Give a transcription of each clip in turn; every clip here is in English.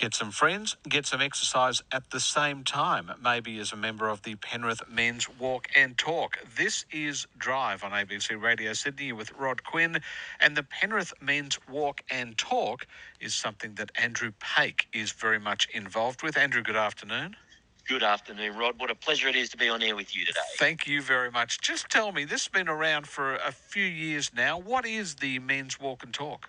Get some friends, get some exercise at the same time, maybe as a member of the Penrith Men's Walk and Talk. This is Drive on ABC Radio Sydney with Rod Quinn, and the Penrith Men's Walk and Talk is something that Andrew Paik is very much involved with. Andrew, good afternoon. Good afternoon, Rod. What a pleasure it is to be on air with you today. Thank you very much. Just tell me, this has been around for a few years now. What is the Men's Walk and Talk?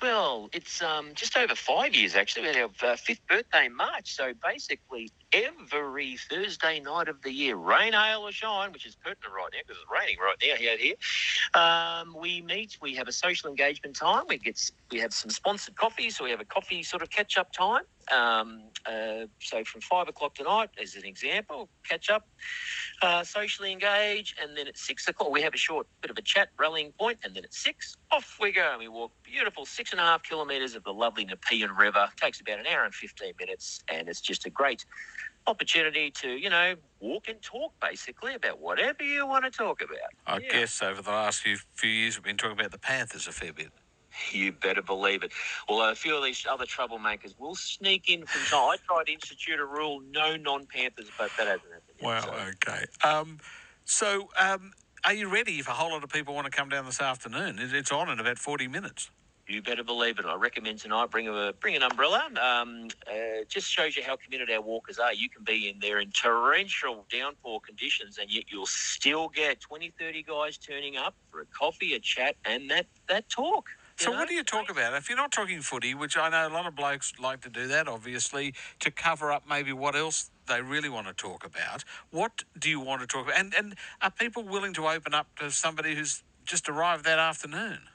Well, it's just over 5 years, actually. We had our fifth birthday in March. So basically, every Thursday night of the year, rain, hail or shine, which is pertinent right now because it's raining right now out here, we meet. We have a social engagement time. We have some sponsored coffee, so we have a coffee sort of catch-up time. So from 5 o'clock tonight, as an example, catch up, socially engage, and then at 6 o'clock we have a short bit of a chat, rallying point, and then at 6, off we go. And we walk beautiful 6.5 kilometres of the lovely Nepean River. It takes about an hour and 15 minutes, and it's just a great opportunity to, walk and talk basically about whatever you want to talk about. I guess over the last few years we've been talking about the Panthers a fair bit. You better believe it. Well, a few of these other troublemakers will sneak in from time. I tried to institute a rule, no non-Panthers, but that hasn't happened yet. Well, okay. So are you ready if a whole lot of people want to come down this afternoon? It's on in about 40 minutes. You better believe it. I recommend tonight bring an umbrella. Just shows you how committed our walkers are. You can be in there in torrential downpour conditions, and yet you'll still get 20, 30 guys turning up for a coffee, a chat, and that talk. So what do you talk about? If you're not talking footy, which I know a lot of blokes like to do that, obviously, to cover up maybe what else they really want to talk about, what do you want to talk about? And are people willing to open up to somebody who's just arrived that afternoon?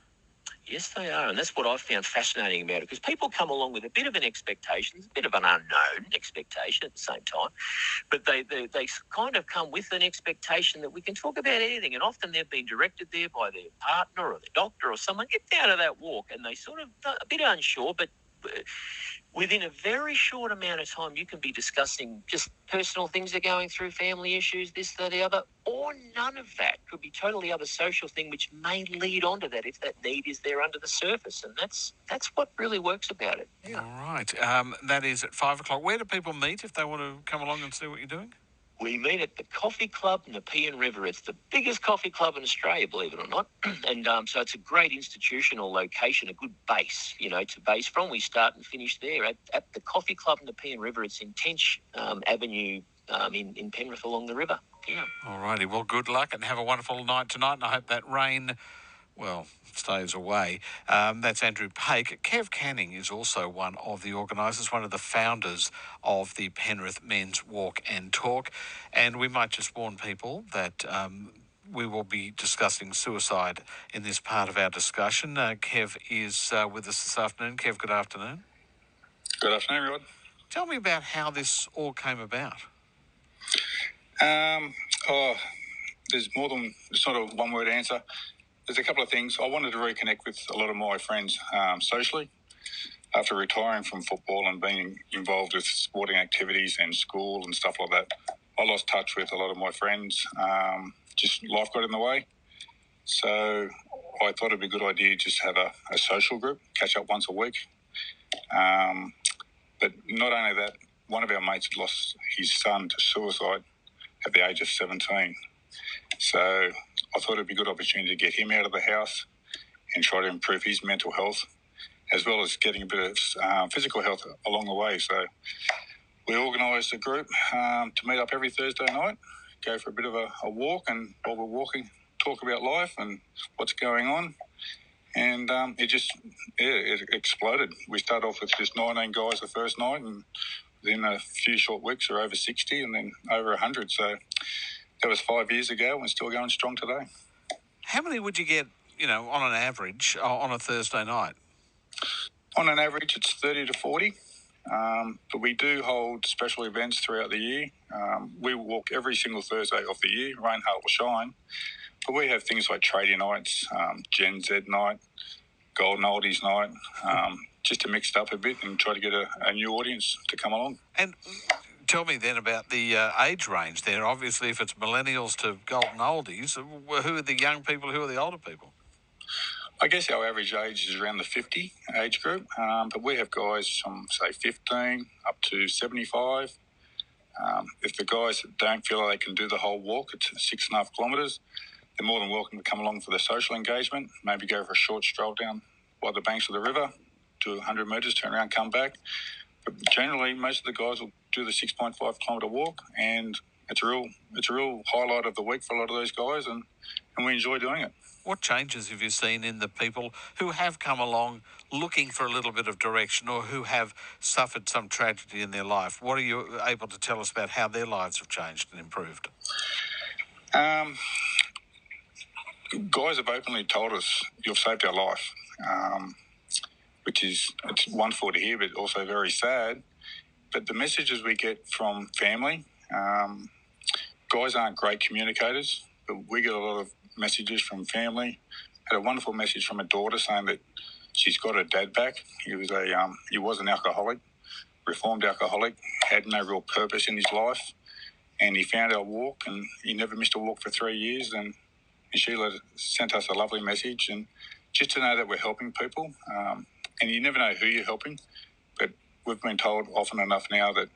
Yes, they are, and that's what I've found fascinating about it, because people come along with a bit of an expectation, a bit of an unknown expectation at the same time, but they kind of come with an expectation that we can talk about anything, and often they've been directed there by their partner or the doctor or someone. Get down to that walk, and they sort of a bit unsure, but within a very short amount of time, you can be discussing just personal things they're going through, family issues, this, that, the other, or none of that. Could be totally other social thing which may lead on to that if that need is there under the surface. And that's what really works about it. Yeah. All right. That is at 5 o'clock. Where do people meet if they want to come along and see what you're doing? We meet at the Coffee Club Nepean River. It's the biggest coffee club in Australia, believe it or not. And so it's a great institutional location, a good base, to base from. We start and finish there at the Coffee Club Nepean River. It's in Tench Avenue in Penrith along the river. Yeah. All righty. Well, good luck and have a wonderful night tonight. And I hope that rain, stays away. That's Andrew Paik. Kev Canning is also one of the organisers, one of the founders of the Penrith Men's Walk and Talk. And we might just warn people that we will be discussing suicide in this part of our discussion. Kev is with us this afternoon. Kev, good afternoon. Good afternoon, Rod. Tell me about how this all came about. There's more than just not a one-word answer. There's a couple of things. I wanted to reconnect with a lot of my friends socially. After retiring from football and being involved with sporting activities and school and stuff like that, I lost touch with a lot of my friends. Just life got in the way. So I thought it'd be a good idea just have a social group, catch up once a week. But not only that, one of our mates had lost his son to suicide at the age of 17. So I thought it'd be a good opportunity to get him out of the house and try to improve his mental health, as well as getting a bit of physical health along the way. So we organised a group to meet up every Thursday night, go for a bit of a walk, and while we're walking, talk about life and what's going on. And it exploded. We started off with just 19 guys the first night, and within a few short weeks we're over 60 and then over 100. So that was 5 years ago and still going strong today. How many would you get, on an average on a Thursday night? On an average, it's 30 to 40. But we do hold special events throughout the year. We walk every single Thursday of the year, rain, hail or shine. But we have things like tradie nights, Gen Z night, Golden Oldies night, just to mix it up a bit and try to get a new audience to come along. And tell me then about the age range there. Obviously, if it's millennials to Golden Oldies, who are the young people, who are the older people? I guess our average age is around the 50 age group, but we have guys from, say, 15 up to 75. If the guys don't feel like they can do the whole walk, it's 6.5 kilometres, they're more than welcome to come along for the social engagement, maybe go for a short stroll down by the banks of the river, do 100 metres, turn around, come back. But generally, most of the guys will do the 6.5 kilometre walk, and it's a real highlight of the week for a lot of those guys, and we enjoy doing it. What changes have you seen in the people who have come along looking for a little bit of direction or who have suffered some tragedy in their life? What are you able to tell us about how their lives have changed and improved? Guys have openly told us, you've saved our life, which is, it's wonderful to hear, but also very sad. But the messages we get from family, guys aren't great communicators, but we get a lot of messages from family. Had a wonderful message from a daughter saying that she's got her dad back. He was an alcoholic, reformed alcoholic, had no real purpose in his life, and he found our walk, and he never missed a walk for 3 years. And Sheila sent us a lovely message, and just to know that we're helping people, and you never know who you're helping, but we've been told often enough now that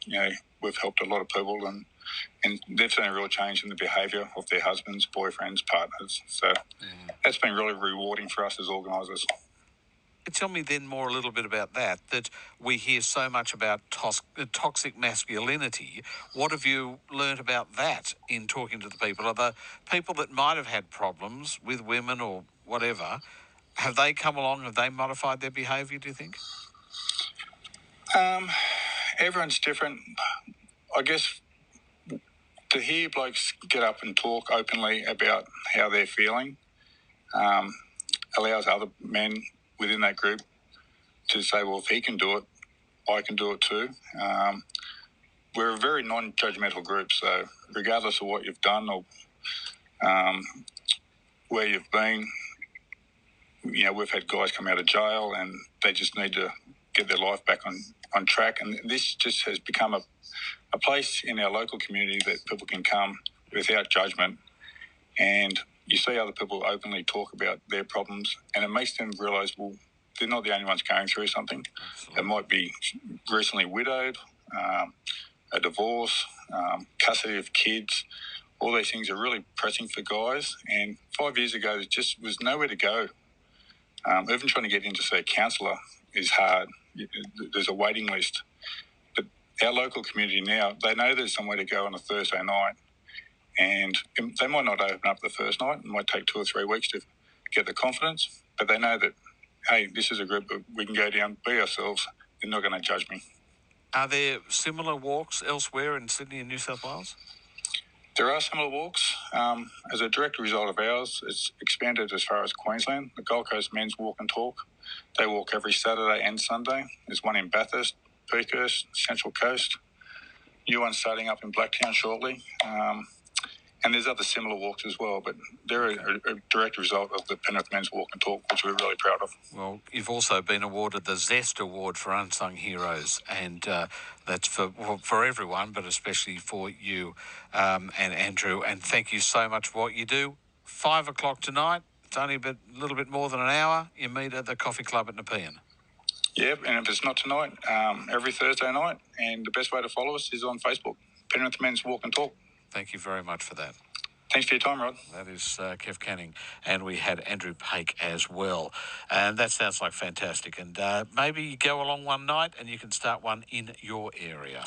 we've helped a lot of people, and they've seen a real change in the behaviour of their husbands, boyfriends, partners. So that's been really rewarding for us as organisers. Tell me then a little bit about that we hear so much about toxic masculinity. What have you learnt about that in talking to the people? Are the people that might have had problems with women or whatever, have they come along, have they modified their behaviour, do you think? Everyone's different. I guess to hear blokes get up and talk openly about how they're feeling allows other men within that group to say, well, if he can do it, I can do it too. We're a very non-judgmental group, so regardless of what you've done or where you've been, we've had guys come out of jail and they just need to get their life back on track. And this just has become a place in our local community that people can come without judgment, and you see other people openly talk about their problems, and it makes them realise, well, they're not the only ones going through something. Absolutely. They might be recently widowed, a divorce, custody of kids. All these things are really pressing for guys, and 5 years ago there just was nowhere to go. Even trying to get in to see a counsellor is hard. There's a waiting list. But our local community now, they know there's somewhere to go on a Thursday night, and they might not open up the first night. It might take 2 or 3 weeks to get the confidence, but they know that, hey, this is a group that we can go down, be ourselves. They're not going to judge me. Are there similar walks elsewhere in Sydney and New South Wales? There are similar walks. As a direct result of ours, it's expanded as far as Queensland. The Gold Coast Men's Walk and Talk, they walk every Saturday and Sunday. There's one in Bathurst, Peakhurst, Central Coast. New one starting up in Blacktown shortly. And there's other similar walks as well, but they're a direct result of the Penrith Men's Walk and Talk, which we're really proud of. Well, you've also been awarded the Zest Award for Unsung Heroes, and that's for everyone, but especially for you and Andrew. And thank you so much for what you do. 5 o'clock tonight. It's only a little bit more than an hour. You meet at the Coffee Club at Nepean. Yep, and if it's not tonight, every Thursday night. And the best way to follow us is on Facebook, Penrith Men's Walk and Talk. Thank you very much for that. Thanks for your time, Rod. That is Kev Canning, and we had Andrew Pake as well. And that sounds like fantastic. And maybe you go along one night and you can start one in your area.